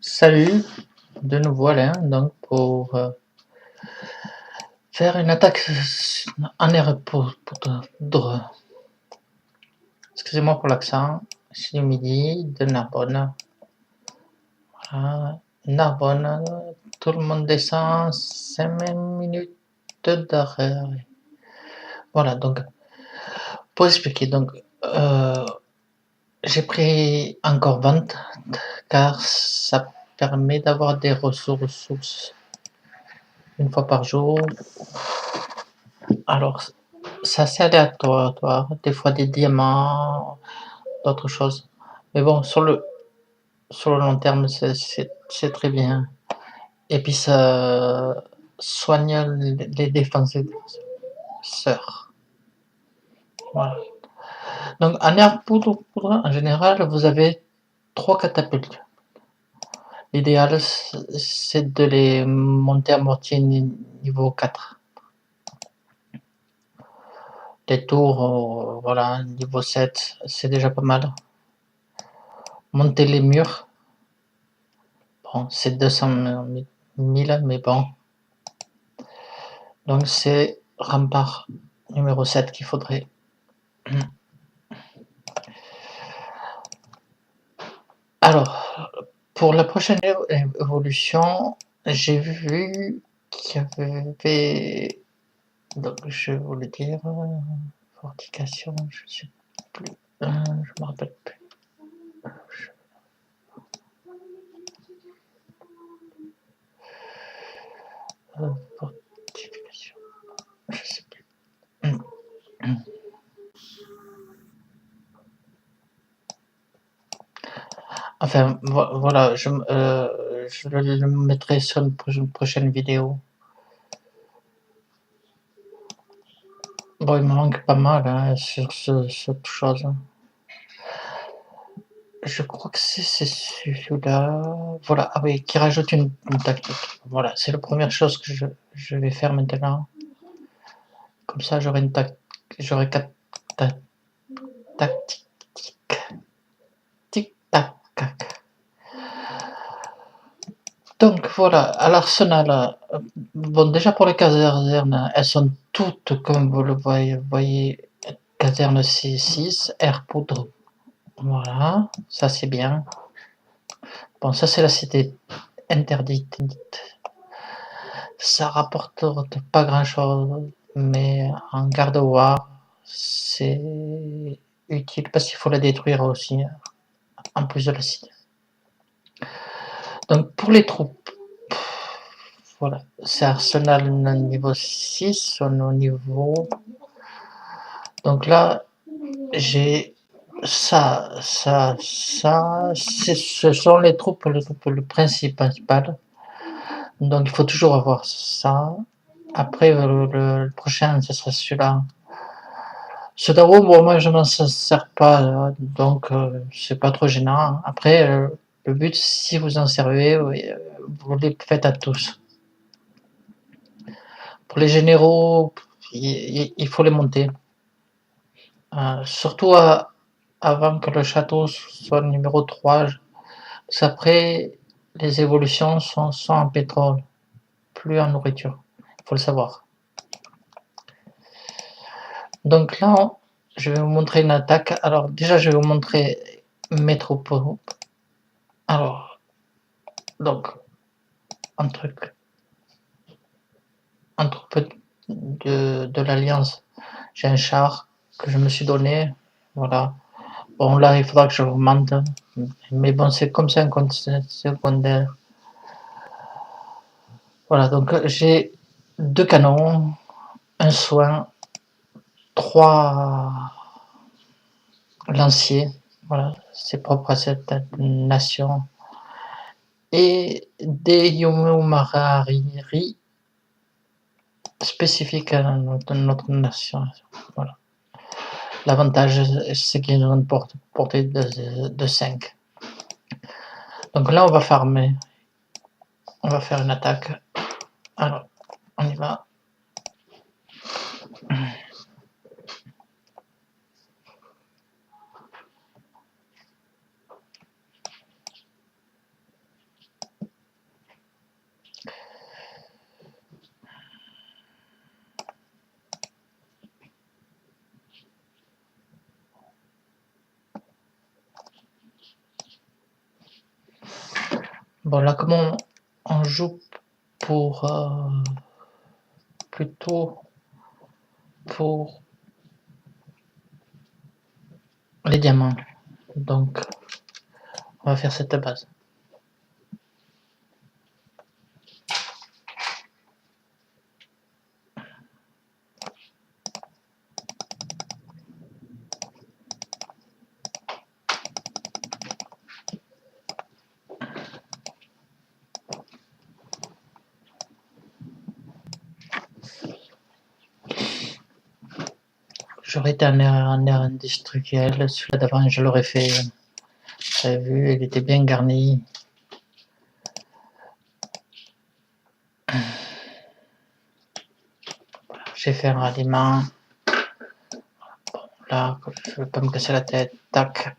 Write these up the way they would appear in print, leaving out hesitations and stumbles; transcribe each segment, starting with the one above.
Salut, de nouveau Alain, donc pour faire une attaque en air poudre. Excusez-moi pour l'accent, c'est le midi de Narbonne. Voilà. Narbonne, tout le monde descend, 5 minutes d'arrêt. Voilà, donc pour expliquer, donc j'ai pris encore vente car ça permet d'avoir des ressources une fois par jour. Alors, ça c'est aléatoire, des fois des diamants, d'autres choses. Mais bon, sur le long terme, c'est très bien. Et puis ça soigne les défenseurs. Voilà. Donc en air poudre, en général, vous avez 3 catapultes. L'idéal, c'est de les monter à mortier niveau 4. Les tours, voilà, niveau 7, c'est déjà pas mal. Monter les murs, bon, c'est 200 000, mais bon. Donc c'est rempart numéro 7 qu'il faudrait. Alors, pour la prochaine évolution, j'ai vu qu'il y avait, donc je vais vous le dire, fortification, je sais plus, je me rappelle plus. Fortification, je sais plus. Enfin, voilà, je le mettrai sur une prochaine vidéo. Bon, il me manque pas mal hein, sur cette chose. Je crois que c'est celui-là. Voilà, ah oui, qui rajoute une tactique. Voilà, c'est la première chose que je vais faire maintenant. Comme ça, j'aurai 4 tactiques. Tic-tac. Donc voilà, à l'arsenal, bon déjà pour les casernes, elles sont toutes comme vous le voyez, caserne C6, air poudre. Voilà, ça c'est bien. Bon, ça c'est la cité interdite. Ça rapporte pas grand chose, mais en garde-war, c'est utile parce qu'il faut la détruire aussi, en plus de la cité. Donc pour les troupes, voilà, c'est arsenal niveau 6, on est au niveau. Donc là, j'ai ça, ce sont les troupes le principal. Donc il faut toujours avoir ça. Après, le prochain, ce sera celui-là. Ce tarot, bon, moi je m'en sers pas, donc c'est pas trop gênant. Après, le but, si vous en servez, vous les faites à tous. Pour les généraux, il faut les monter. Surtout avant que le château soit numéro 3. Parce qu'après, les évolutions sont en pétrole, plus en nourriture. Il faut le savoir. Donc là, je vais vous montrer une attaque. Alors déjà, je vais vous montrer mes troupes. Alors, donc, un truc, un troupe de l'Alliance. J'ai un char que je me suis donné. Voilà. Bon, là, il faudra que je augmente. Mais bon, c'est comme ça un compte secondaire. Voilà, donc j'ai 2 canons, un soin, 3 lanciers. Voilà, c'est propre à cette nation. Et des Yomumarari spécifiques à notre nation. Voilà. L'avantage, c'est qu'ils ont une portée de 5. Donc là, on va farmer. On va faire une attaque. Alors, on y va. Bon là comment on joue pour plutôt pour les diamants. Donc on va faire cette base. J'aurais été un air industriel, celui-là d'avant je l'aurais fait, vous avez vu, il était bien garni. J'ai fait un ralliement. Bon, là, je ne veux pas me casser la tête. Tac.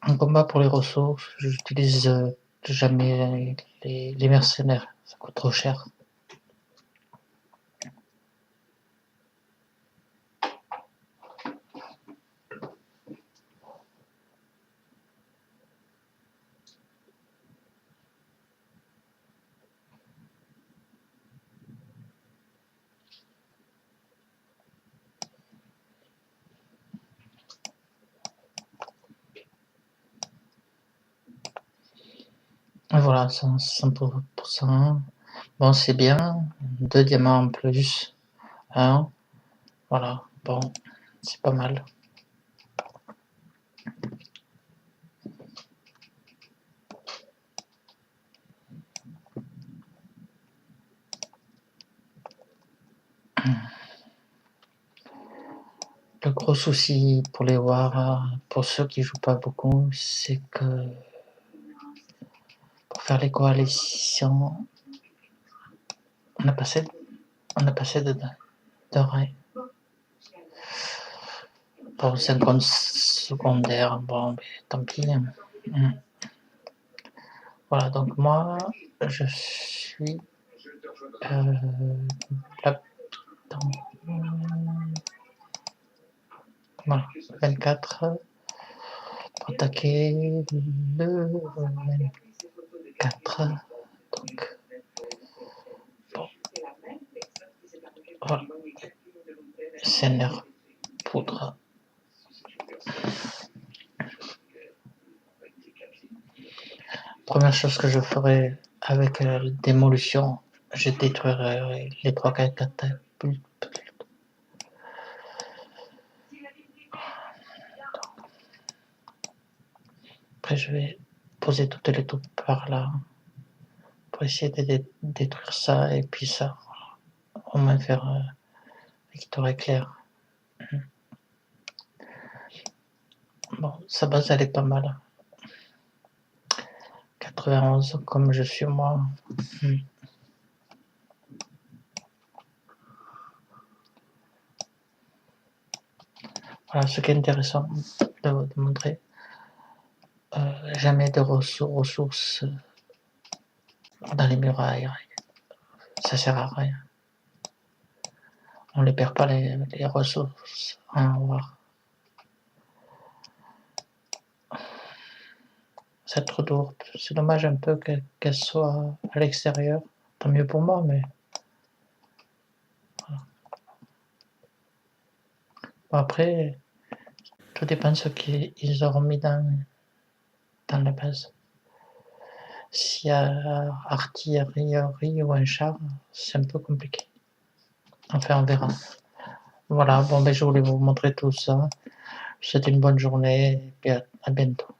En combat pour les ressources, j'utilise jamais les mercenaires, ça coûte trop cher. Et voilà, 100%. Bon, c'est bien. 2 diamants en plus. Hein, voilà, bon, c'est pas mal. Le gros souci pour les wars, pour ceux qui jouent pas beaucoup, c'est que pour faire les coalitions, on a passé de rails. Pour 50 secondaires, bon, mais tant pis. Voilà, donc moi, je suis là, voilà, 24 pour attaquer le 24. Donc, bon, voilà, c'est leur poudre. Première chose que je ferai avec la démolition, je détruirai les 3-4 catapultes. Après, je vais poser toutes les troupes par là pour essayer de détruire ça et puis ça, au moins faire victoire éclair. Bon, sa base elle est pas mal. 91 comme je suis moi. Voilà, ce qui est intéressant de montrer, jamais de ressources dans les murailles, ça sert à rien. On les perd pas les ressources en war. C'est trop lourd. C'est dommage un peu qu'elle soit à l'extérieur. Tant mieux pour moi, mais voilà. Bon, après, tout dépend de ce qu'ils auront mis dans la base. S'il y a artillerie ou un char, c'est un peu compliqué. Enfin, on verra. Voilà, bon, ben, je voulais vous montrer tout ça. Je vous souhaite une bonne journée et à bientôt.